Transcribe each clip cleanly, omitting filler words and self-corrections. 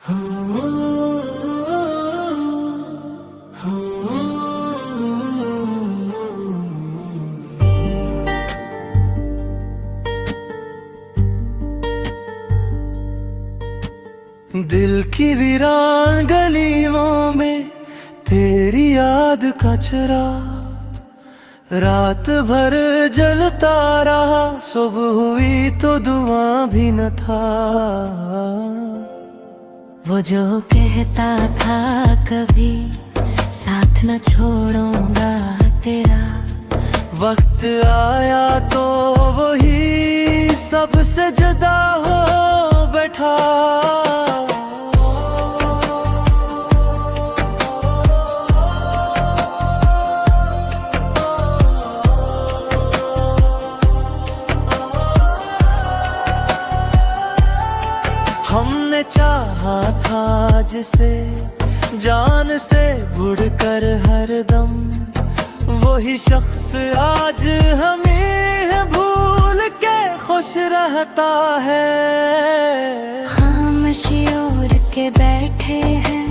दिल की वीरान गलियों में तेरी याद का चिरा रात भर जलता रहा, सुबह हुई तो धुआं भी न था। वो जो कहता था कभी साथ न छोड़ूंगा तेरा, वक्त आया तो वही सबसे जुदा हो बैठा। हमने चाहा था जिसे जान से बढ़कर हरदम, वही शख्स आज हमें भूल के खुश रहता है। खामोशी ओढ़ के बैठे हैं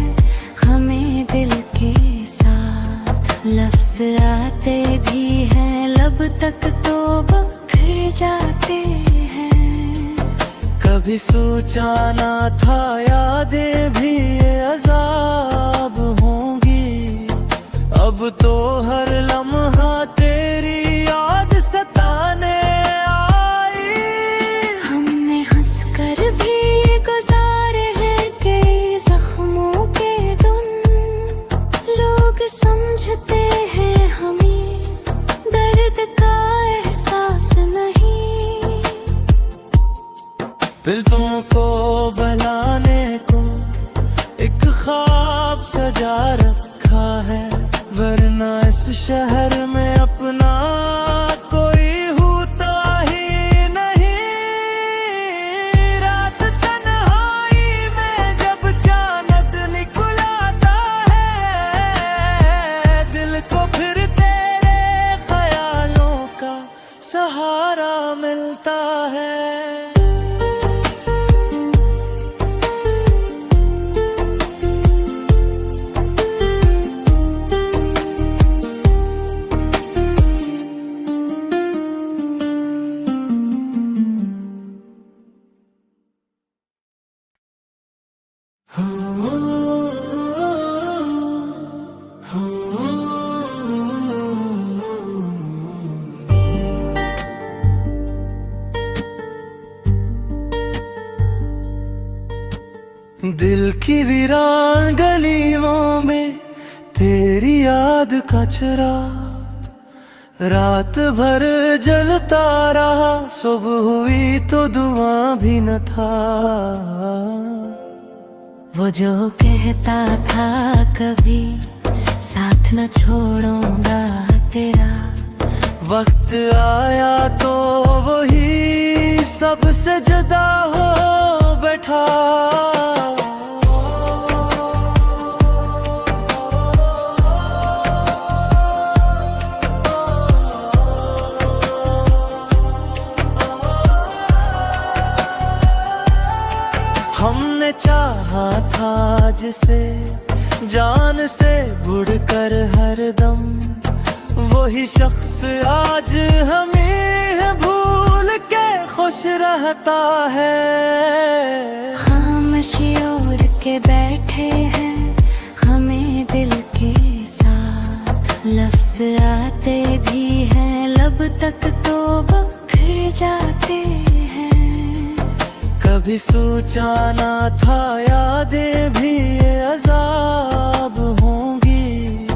हमें दिल के साथ, लफ्ज आते भी हैं लब तक तो बिखर जाते हैं। कभी सोचा ना था यादें भी ये अजाब होंगी, अब तो हर लम्हा तेरी याद सताने आई। हमने हंसकर भी गुजारे हैं कई जख्मों के दिन, लोग समझते हैं हमें दर्द का एहसास नहीं। फिर तुमको बुलाने को एक ख्वाब सजा रखा है, वरना इस शहर में अपना कोई होता ही नहीं। रात तन्हाई में जब चांद निकल आता है, दिल को फिर तेरे ख्यालों का सहारा मिलता है। दिल की वीरान गलियों में तेरी याद का चिरा रात भर जलता रहा, सुबह हुई तो धुआं भी न था। वो जो कहता था कभी साथ न छोड़ूंगा तेरा, वक्त आया तो वही सबसे जुदा हो बैठा। हमने चाहा था जिसे जान से बढ़कर हरदम, वही शख्स आज हमें भूल के खुश रहता है। खामोशी ओढ़ के बैठे हैं हमें दिल के साथ, लफ्ज आते भी हैं लब तक तो बिखर जाते हैं। कभी सोचा ना था यादें भी ये अजाब होंगी,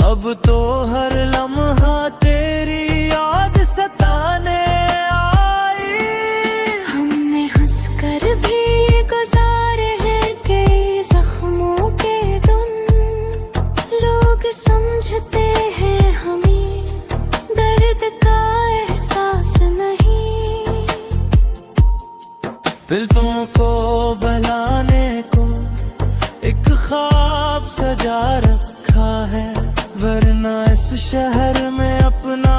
अब तो हर लम्हा तेरी याद सताने आई। हमने हंसकर भी गुजारे हैं कई जख्मों के दिन, लोग समझते हैं हमें दर्द का एहसास नहीं। फिर तुमको बुलाने को एक ख्वाब सजा रखा है, वरना इस शहर में अपना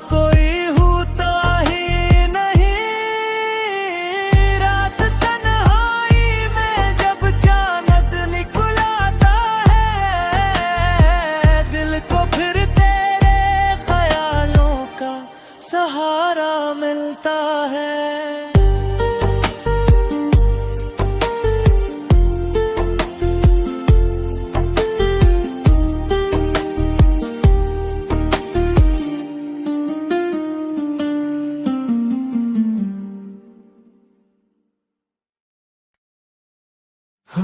कोई होता ही नहीं। रात तन्हाई में जब दिल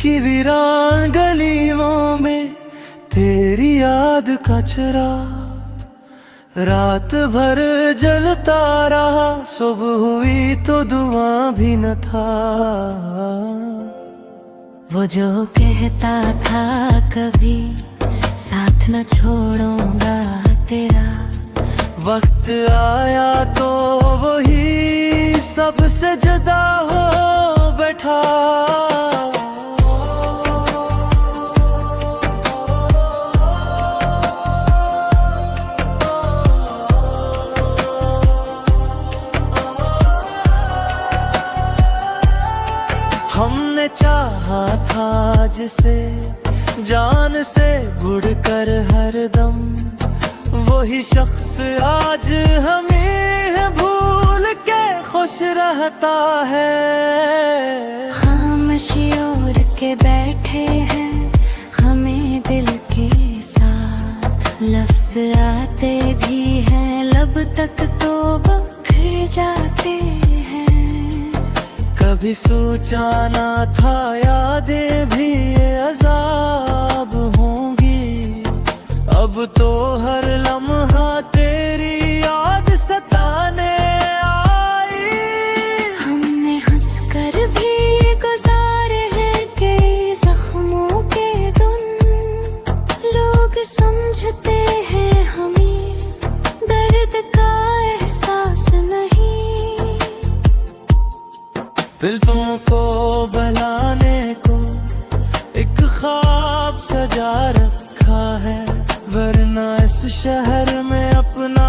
की वीरान गलियों में तेरी याद का चिराग रात भर जलता रहा, सुबह हुई तो धुआं भी न था। वो जो कहता था कभी साथ न छोड़ूंगा तेरा, वक्त आया तो वही सबसे जुदा हो बैठा। हमने चाहा था जिसे जान से बढ़कर हरदम, वही शख्स आज हमें भूल के खुश रहता है। खामोशी ओढ़ के बैठे हैं हमें दिल के साथ, लफ्ज आते भी हैं लब तक तो बिखर जाते हैं। कभी सोचा ना था यादें भी ये अजाब होंगी, अब तो हर लम्हा तेरी याद सताने आई। हमने हंसकर भी गुजारे हैं कई जख्मों के दिन, लोग समझते हैं हमें दर्द का एहसास नहीं। फिर तुमको बुलाने को एक ख्वाब सजा रखा है, वरना इस शहर में अपना